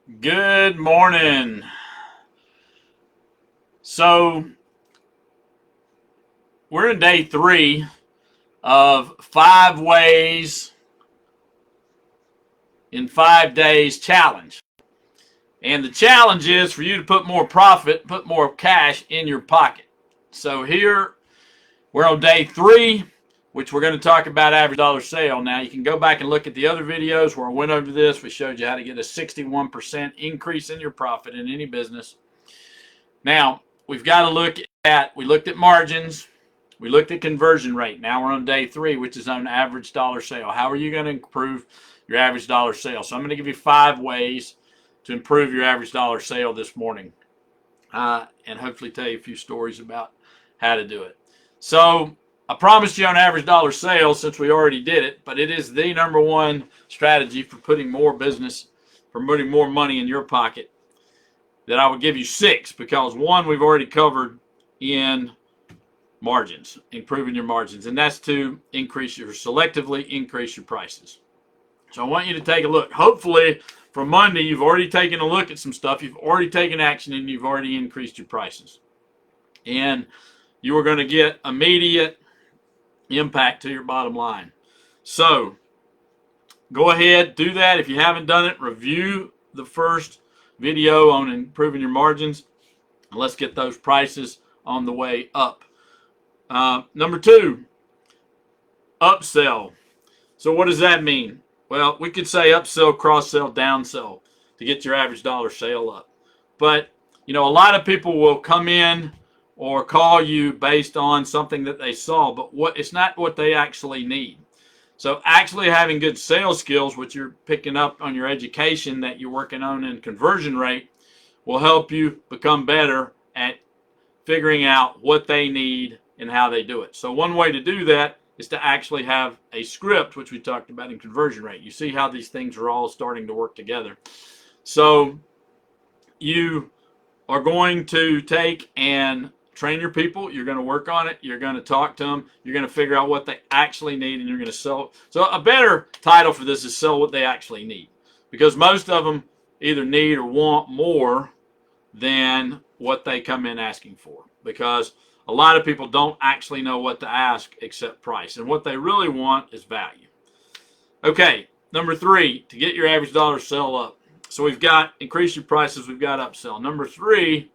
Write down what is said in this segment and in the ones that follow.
Good morning. So, we're in day 3 of 5 ways in 5 days challenge. And the challenge is for you to put more profit, put more cash in your pocket. So, here we're on day 3, which we're going to talk about average dollar sale. Now, you can go back and look at the other videos where I went over this. We showed you how to get a 61% increase in your profit in any business. Now, we've got to we looked at margins, we looked at conversion rate. Now we're on day 3, which is on average dollar sale. How are you going to improve your average dollar sale? So I'm going to give you 5 ways to improve your average dollar sale this morning, and hopefully tell you a few stories about how to do it. So I promised you on average dollar sales, since we already did it, but it is the number one strategy for putting more business, for putting more money in your pocket, that I would give you 6, because 1 we've already covered in margins, improving your margins, and that's to selectively increase your prices. So I want you to take a look. Hopefully from Monday you've already taken a look at some stuff, you've already taken action, and you've already increased your prices. And you are going to get immediate impact to your bottom line. So go ahead, do that. If you haven't done it, review the first video on improving your margins, and let's get those prices on the way up. Number 2, upsell. So what does that mean? Well, we could say upsell, cross-sell, downsell to get your average dollar sale up. But, a lot of people will come in or call you based on something that they saw, but it's not what they actually need. So actually having good sales skills, which you're picking up on your education that you're working on in conversion rate, will help you become better at figuring out what they need and how they do it. So one way to do that is to actually have a script, which we talked about in conversion rate. You see how these things are all starting to work together. So you are going to take and train your people. You're going to work on it. You're going to talk to them. You're going to figure out what they actually need, and you're going to sell. So a better title for this is sell what they actually need, because most of them either need or want more than what they come in asking for, because a lot of people don't actually know what to ask except price, and what they really want is value. Okay, number 3, to get your average dollar sale up. So we've got increase your prices, we've got upsell. Number 3,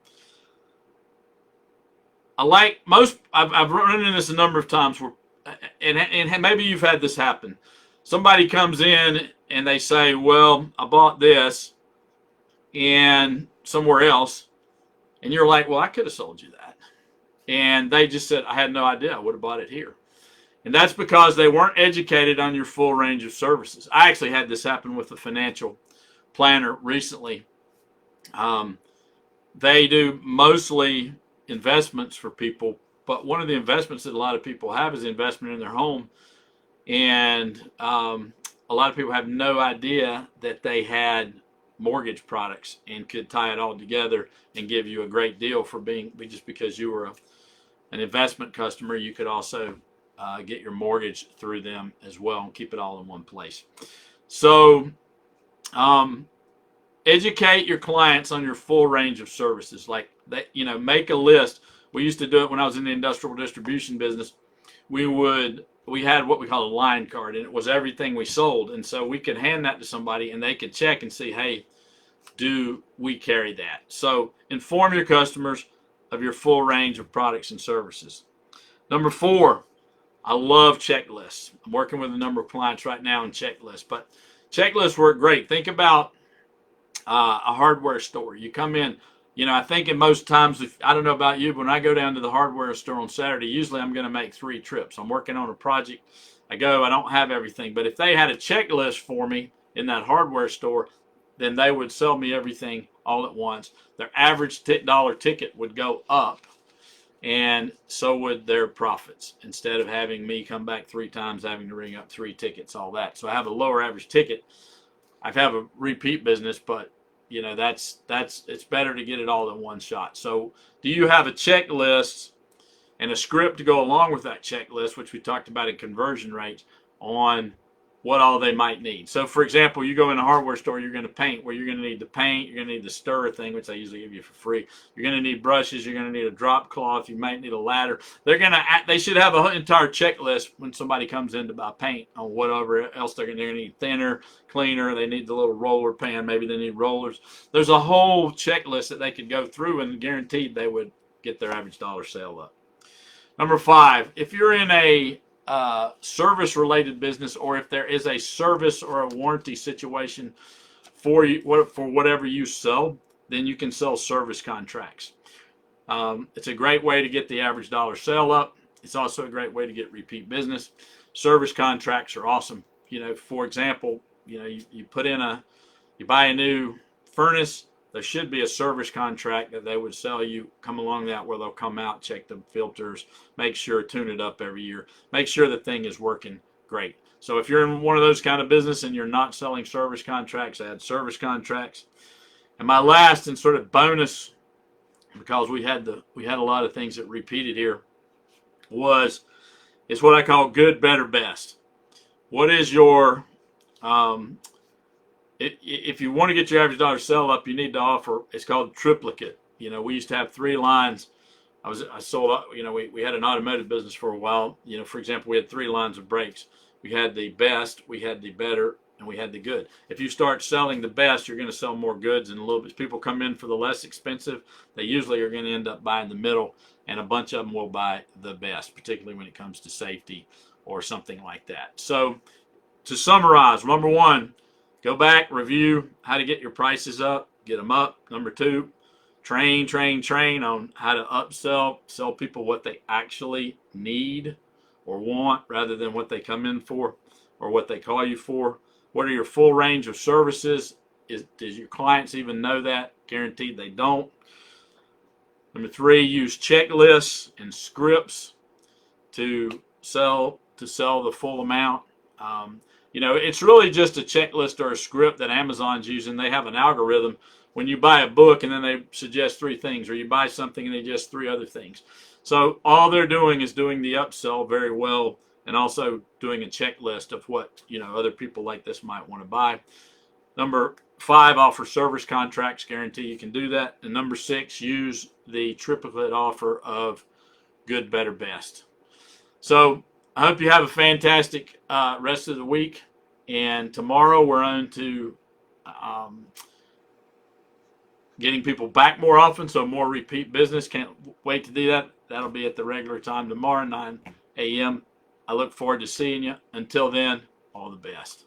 I've run into this a number of times where, and maybe you've had this happen. Somebody comes in and they say, well, I bought this and somewhere else, and you're like, well, I could have sold you that. And they just said, I had no idea, I would have bought it here. And that's because they weren't educated on your full range of services. I actually had this happen with a financial planner recently. They do mostly investments for people, but one of the investments that a lot of people have is investment in their home. And a lot of people have no idea that they had mortgage products and could tie it all together and give you a great deal for just because you were an investment customer. You could also get your mortgage through them as well and keep it all in one place. So educate your clients on your full range of services. Like that, make a list. We used to do it when I was in the industrial distribution business. We had what we call a line card, and it was everything we sold. And so we could hand that to somebody and they could check and see, hey, do we carry that? So inform your customers of your full range of products and services. Number 4, I love checklists. I'm working with a number of clients right now in checklists, but checklists work great. Think about a hardware store. You come in, I think in most times, I don't know about you, but when I go down to the hardware store on Saturday, usually I'm going to make 3 trips. I'm working on a project. I don't have everything. But if they had a checklist for me in that hardware store, then they would sell me everything all at once. Their average dollar ticket would go up, and so would their profits. Instead of having me come back 3 times, having to ring up 3 tickets, all that. So I have a lower average ticket. I have a repeat business, but it's better to get it all in one shot. So do you have a checklist and a script to go along with that checklist, which we talked about in conversion rates, on what all they might need. So, for example, you go in a hardware store, you're going to paint. Well, you're going to need the paint, you're going to need the stir thing, which I usually give you for free. You're going to need brushes, you're going to need a drop cloth, you might need a ladder. They should have an entire checklist when somebody comes in to buy paint on whatever else they're going to need. Thinner, cleaner, they need the little roller pan, maybe they need rollers. There's a whole checklist that they could go through, and guaranteed they would get their average dollar sale up. Number 5, if you're in a service-related business, or if there is a service or a warranty situation for whatever you sell, then you can sell service contracts. It's a great way to get the average dollar sale up. It's also a great way to get repeat business. Service contracts are awesome. For example, you buy a new furnace. There should be a service contract that they would sell you, come along that, where they'll come out, check the filters, make sure, tune it up every year, make sure the thing is working great. So if you're in one of those kind of business and you're not selling service contracts, add service contracts. And my last and sort of bonus, because we had a lot of things that repeated here, is what I call good, better, best. What is your if you want to get your average dollar sell up, you need to offer, it's called triplicate. We used to have 3 lines. I sold, we had an automotive business for a while. For example, we had 3 lines of brakes. We had the best, we had the better, and we had the good. If you start selling the best, you're going to sell more goods, and a little bit. People come in for the less expensive. They usually are going to end up buying the middle, and a bunch of them will buy the best, particularly when it comes to safety or something like that. So to summarize, number 1, go back, review how to get your prices up, get them up. Number 2, train on how to upsell, sell people what they actually need or want rather than what they come in for or what they call you for. What are your full range of services? Does your clients even know that? Guaranteed they don't. Number 3, use checklists and scripts to sell the full amount. It's really just a checklist or a script that Amazon's using. They have an algorithm. When you buy a book and then they suggest 3 things, or you buy something and they suggest 3 other things. So all they're doing is doing the upsell very well, and also doing a checklist of what other people like this might want to buy. Number 5, offer service contracts. Guarantee you can do that. And number 6, use the triplicate offer of good, better, best. So I hope you have a fantastic rest of the week. And tomorrow we're on to getting people back more often, so more repeat business. Can't wait to do that. That'll be at the regular time tomorrow, 9 a.m. I look forward to seeing you. Until then, all the best.